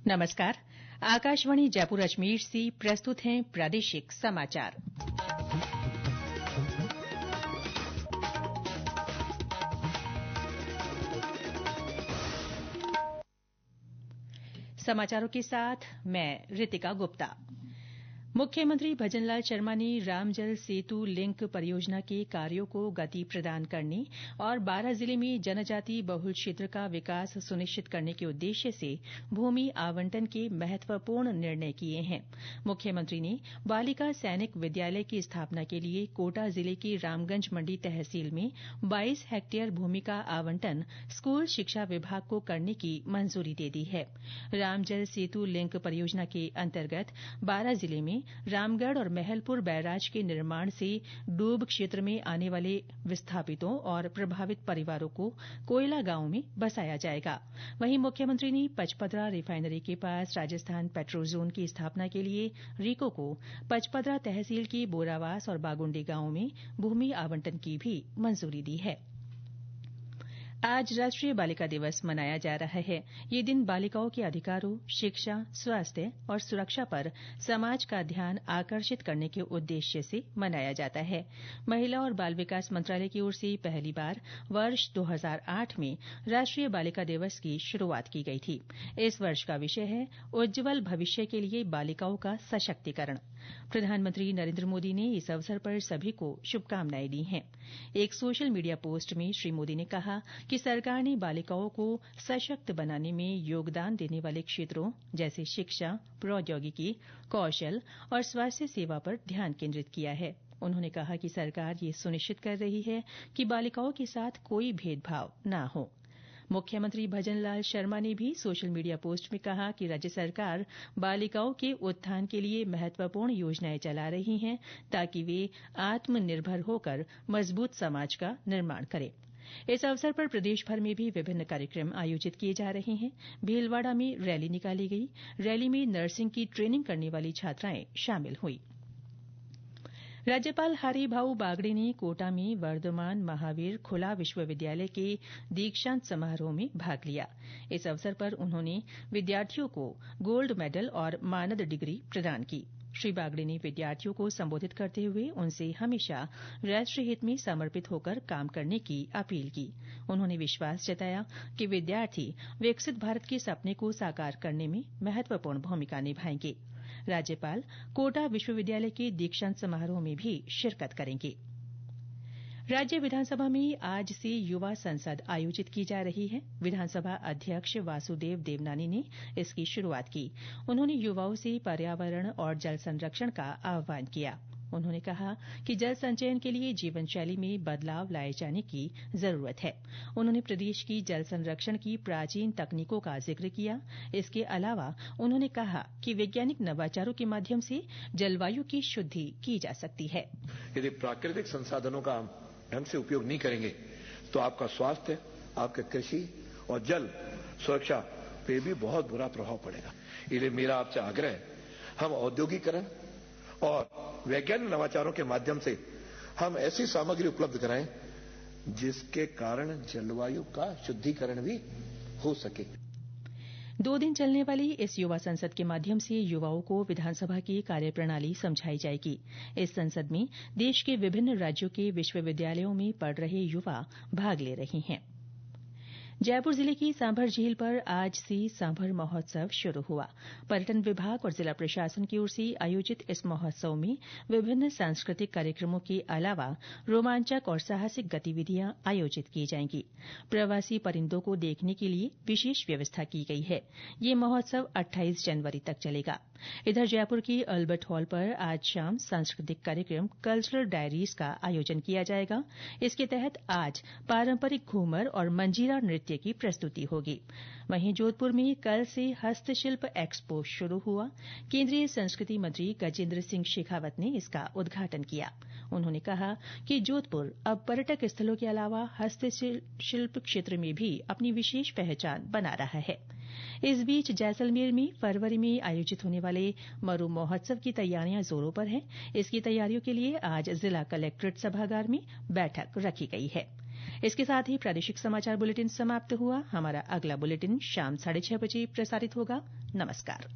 नमस्कार। आकाशवाणी जयपुर अजमेर से प्रस्तुत हैं प्रादेशिक समाचार। समाचारों के साथ मैं रितिका गुप्ता। मुख्यमंत्री भजनलाल शर्मा ने रामजल सेतु लिंक परियोजना के कार्यों को गति प्रदान करने और बारां जिले में जनजाति बहुल क्षेत्र का विकास सुनिश्चित करने के उद्देश्य से भूमि आवंटन के महत्वपूर्ण निर्णय किए हैं। मुख्यमंत्री ने बालिका सैनिक विद्यालय की स्थापना के लिए कोटा जिले की रामगंज मंडी तहसील में 22 हेक्टेयर भूमि का आवंटन स्कूल शिक्षा विभाग को करने की मंजूरी दे दी है। रामजल सेतु लिंक परियोजना के अंतर्गत बारां जिले में रामगढ़ और महलपुर बैराज के निर्माण से डूब क्षेत्र में आने वाले विस्थापितों और प्रभावित परिवारों को कोयला गांव में बसाया जाएगा। वहीं मुख्यमंत्री ने पचपदरा रिफाइनरी के पास राजस्थान पेट्रोजोन की स्थापना के लिए रीको को पचपदरा तहसील के बोरावास और बागुंडी गांव में भूमि आवंटन की भी मंजूरी दी है। आज राष्ट्रीय बालिका दिवस मनाया जा रहा है। ये दिन बालिकाओं के अधिकारों, शिक्षा, स्वास्थ्य और सुरक्षा पर समाज का ध्यान आकर्षित करने के उद्देश्य से मनाया जाता है। महिला और बाल विकास मंत्रालय की ओर से पहली बार वर्ष 2008 में राष्ट्रीय बालिका दिवस की शुरूआत की गई थी। इस वर्ष का विषय है उज्ज्वल भविष्य के लिए बालिकाओं का सशक्तिकरण। प्रधानमंत्री नरेन्द्र मोदी ने इस अवसर पर सभी को शुभकामनाएं दी हैं। एक सोशल मीडिया पोस्ट में श्री मोदी ने कहा कि सरकार ने बालिकाओं को सशक्त बनाने में योगदान देने वाले क्षेत्रों जैसे शिक्षा, प्रौद्योगिकी, कौशल और स्वास्थ्य सेवा पर ध्यान केंद्रित किया है। उन्होंने कहा कि सरकार ये सुनिश्चित कर रही है कि बालिकाओं के साथ कोई भेदभाव न हो। मुख्यमंत्री भजनलाल शर्मा ने भी सोशल मीडिया पोस्ट में कहा कि राज्य सरकार बालिकाओं के उत्थान के लिए महत्वपूर्ण योजनाएं चला रही है ताकि वे आत्मनिर्भर होकर मजबूत समाज का निर्माण करें। इस अवसर पर प्रदेश भर में भी विभिन्न कार्यक्रम आयोजित किए जा रहे हैं। भीलवाड़ा में रैली निकाली गई। रैली में नर्सिंग की ट्रेनिंग करने वाली छात्राएं शामिल हुई। राज्यपाल हरिभाऊ बागड़े ने कोटा में वर्धमान महावीर खुला विश्वविद्यालय के दीक्षांत समारोह में भाग लिया। इस अवसर पर उन्होंने विद्यार्थियों को गोल्ड मेडल और मानद डिग्री प्रदान की। श्री बागड़े ने विद्यार्थियों को संबोधित करते हुए उनसे हमेशा राष्ट्रहित में समर्पित होकर काम करने की अपील की। उन्होंने विश्वास जताया कि विद्यार्थी विकसित भारत के सपने को साकार करने में महत्वपूर्ण भूमिका निभाएंगे। राज्यपाल कोटा विश्वविद्यालय के दीक्षांत समारोह में भी शिरकत करेंगे। राज्य विधानसभा में आज से युवा संसद आयोजित की जा रही है। विधानसभा अध्यक्ष वासुदेव देवनानी ने इसकी शुरूआत की। उन्होंने युवाओं से पर्यावरण और जल संरक्षण का आह्वान किया। उन्होंने कहा कि जल संचयन के लिए जीवन शैली में बदलाव लाए जाने की जरूरत है। उन्होंने प्रदेश की जल संरक्षण की प्राचीन तकनीकों का जिक्र किया। इसके अलावा उन्होंने कहा कि वैज्ञानिक नवाचारों के माध्यम से जलवायु की शुद्धि की जा सकती है। यदि प्राकृतिक संसाधनों का ढंग से उपयोग नहीं करेंगे तो आपका स्वास्थ्य, आपके कृषि और जल सुरक्षा पे भी बहुत बुरा प्रभाव पड़ेगा। इसलिए मेरा आपसे आग्रह है, हम औद्योगिकरण और वैज्ञानिक नवाचारों के माध्यम से हम ऐसी सामग्री उपलब्ध कराएं जिसके कारण जलवायु का शुद्धिकरण भी हो सके। 2 दिन चलने वाली इस युवा संसद के माध्यम से युवाओं को विधानसभा की कार्यप्रणाली समझाई जाएगी। इस संसद में देश के विभिन्न राज्यों के विश्वविद्यालयों में पढ़ रहे युवा भाग ले रहे हैं। जयपुर जिले की सांभर झील पर आज से सांभर महोत्सव शुरू हुआ। पर्यटन विभाग और जिला प्रशासन की ओर से आयोजित इस महोत्सव में विभिन्न सांस्कृतिक कार्यक्रमों के अलावा रोमांचक और साहसिक गतिविधियां आयोजित की जाएंगी। प्रवासी परिंदों को देखने के लिए विशेष व्यवस्था की गई है। ये महोत्सव 28 जनवरी तक चलेगा। इधर जयपुर के अल्बर्ट हॉल पर आज शाम सांस्कृतिक कार्यक्रम कल्चरल डायरीज का आयोजन किया जाएगा। इसके तहत आज पारंपरिक घूमर और मंजीरा नृत्य की प्रस्तुति होगी। वहीं जोधपुर में कल से हस्तशिल्प एक्सपो शुरू हुआ। केंद्रीय संस्कृति मंत्री गजेंद्र सिंह शेखावत ने इसका उद्घाटन किया। उन्होंने कहा कि जोधपुर अब पर्यटक स्थलों के अलावा हस्तशिल्प क्षेत्र में भी अपनी विशेष पहचान बना रहा है। इस बीच जैसलमेर में फरवरी में आयोजित होने वाले मरु महोत्सव की तैयारियां जोरों पर हैं। इसकी तैयारियों के लिए आज जिला कलेक्ट्रेट सभागार में बैठक रखी गई है। इसके साथ ही प्रादेशिक समाचार बुलेटिन समाप्त हुआ। हमारा अगला बुलेटिन शाम 6:30 बजे प्रसारित होगा। नमस्कार।